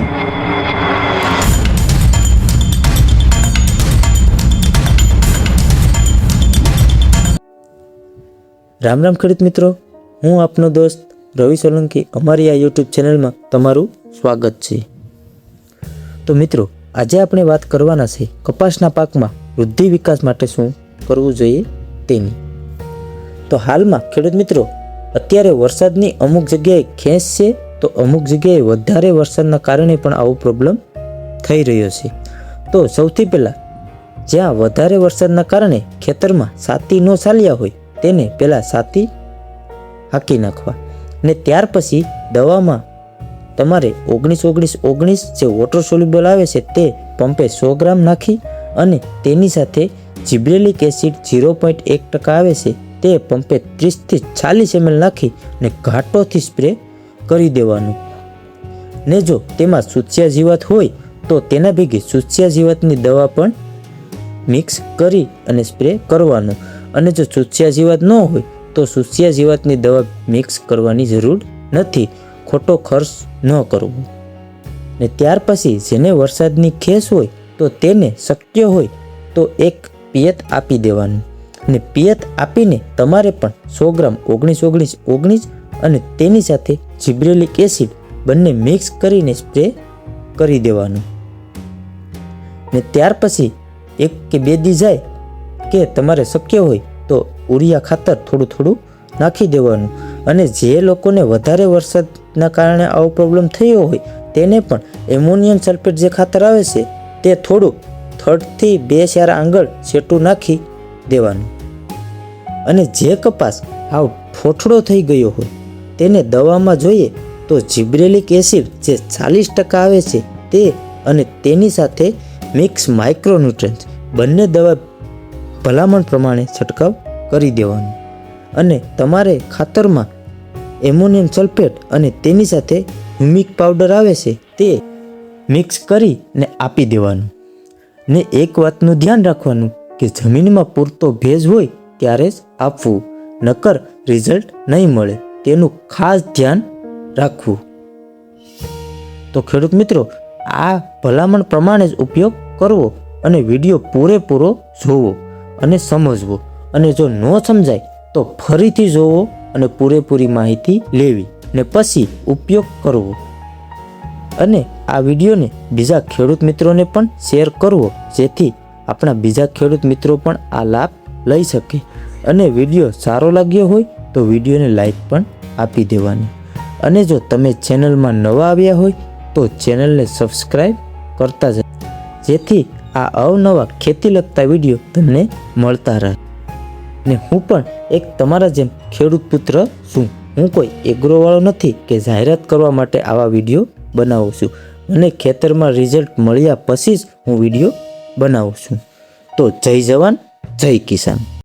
રામ રામ ખેડૂત મિત્રો, હું આપનો દોસ્ત રવિ સોલંકી અમારી આ યુટ્યુબ ચેનલમાં તમારું સ્વાગત છે। તો મિત્રો, આજે આપણે વાત કરવાના છે કપાસના પાકમાં વૃદ્ધિ વિકાસ માટે શું કરવું જોઈએ તેની। તો હાલમાં ખેડૂત મિત્રો, અત્યારે વરસાદની અમુક જગ્યાએ ખેંચ છે, તો અમુક જગ્યાએ વધારે વરસાદના કારણે પણ આવો પ્રોબ્લેમ થઈ રહ્યો છે। તો સૌથી પહેલાં જ્યાં વધારે વરસાદના કારણે ખેતરમાં સાતી ન ચાલ્યા હોય તેને પહેલાં સાતી હાંકી નાખવા, ને ત્યાર પછી દવામાં તમારે 19-19-19 જે વોટર સોલ્યુબલ આવે છે તે પંપે 100 ગ્રામ નાખી અને તેની સાથે જિબ્રેલિક એસિડ 0.1% આવે છે તે પંપે 30 થી 40 ml નાખી ને ઘાટોથી સ્પ્રે કરી દેવાનું। ને જો તેમાં સૂચ્યા જીવાત હોય તો તેના ભેગી સૂચ્યા જીવાતની દવા પણ મિક્સ કરી અને સ્પ્રે કરવાનો, અને જો સૂચ્યા જીવાત ન હોય તો સૂચ્યા જીવાતની દવા મિક્સ કરવાની જરૂર નથી, ખોટો ખર્ચ ન કરવો। ને ત્યાર પછી જેને વરસાદની ખેસ હોય તો તેને શક્ય હોય તો એક પિયત આપી દેવાનું, ને પિયત આપીને તમારે પણ 100 ગ્રામ 19-19-19 અને તેની સાથે જિબ્રેલિક એસિડ બંને મિક્સ કરીને સ્પ્રે કરી દેવાનું। ને ત્યાર પછી 1 કે 2 દી જાય કે તમારે શક્ય હોય તો ઉરિયા ખાતર થોડું થોડું નાખી દેવાનું। અને જે લોકોને વધારે વરસાદના કારણે આવો પ્રોબ્લેમ થયો હોય તેને પણ એમોનિયમ સલ્ફેટ જે ખાતર આવે છે તે થોડું 3 થી 2 ચાર આંગળ છેટું નાખી દેવાનું। અને જે કપાસ હાવ ઠોઠડો થઈ ગયો હોય તેને દવામાં જોઈએ તો જિબ્રેલિક એસિડ જે 40% આવે છે તે અને તેની સાથે મિક્સ માઇક્રોન્યુટ્રન્સ બંને દવા ભલામણ પ્રમાણે છંટકાવ કરી દેવાનું। અને તમારે ખાતરમાં એમોનિયમ સલ્ફેટ અને તેની સાથે હ્યુમિક પાવડર આવે છે તે મિક્સ કરીને આપી દેવાનું। ને એક વાતનું ધ્યાન રાખવાનું કે જમીનમાં પૂરતો ભેજ હોય ત્યારે જ આપવું, નકર રિઝલ્ટ નહીં મળે, તેનું ખાસ ધ્યાન રાખવું। તો ખેડૂત મિત્રો, આ ભલામણ પ્રમાણે જ ઉપયોગ કરવો અને વિડીયો પૂરેપૂરો જોવો અને સમજવો, અને જો ન સમજાય તો ફરીથી જોવો અને પૂરેપૂરી માહિતી લેવી ને પછી ઉપયોગ કરવો। અને આ વિડીયોને બીજા ખેડૂત મિત્રોને પણ શેર કરવો, જેથી આપણા બીજા ખેડૂત મિત્રો પણ આ લાભ લઈ શકે। અને વિડીયો સારો લાગ્યો હોય તો વિડીયોને લાઈક પણ આપી દેવાની। અને જો તમે ચેનલમાં નવા આવ્યા હોય તો ચેનલને સબસ્ક્રાઈબ કરતા જ, જેથી આ અવનવા ખેતી લગતા વિડીયો તમને મળતા રહે। ને હું પણ એક તમારા જેમ ખેડૂત પુત્ર છું, હું કોઈ એગ્રોવાળો નથી કે જાહેરાત કરવા માટે આવા વિડીયો બનાવું છું। મને ખેતરમાં રિઝલ્ટ મળ્યા પછી જ હું વિડીયો બનાવું છું। તો જય જવાન જય કિસાન।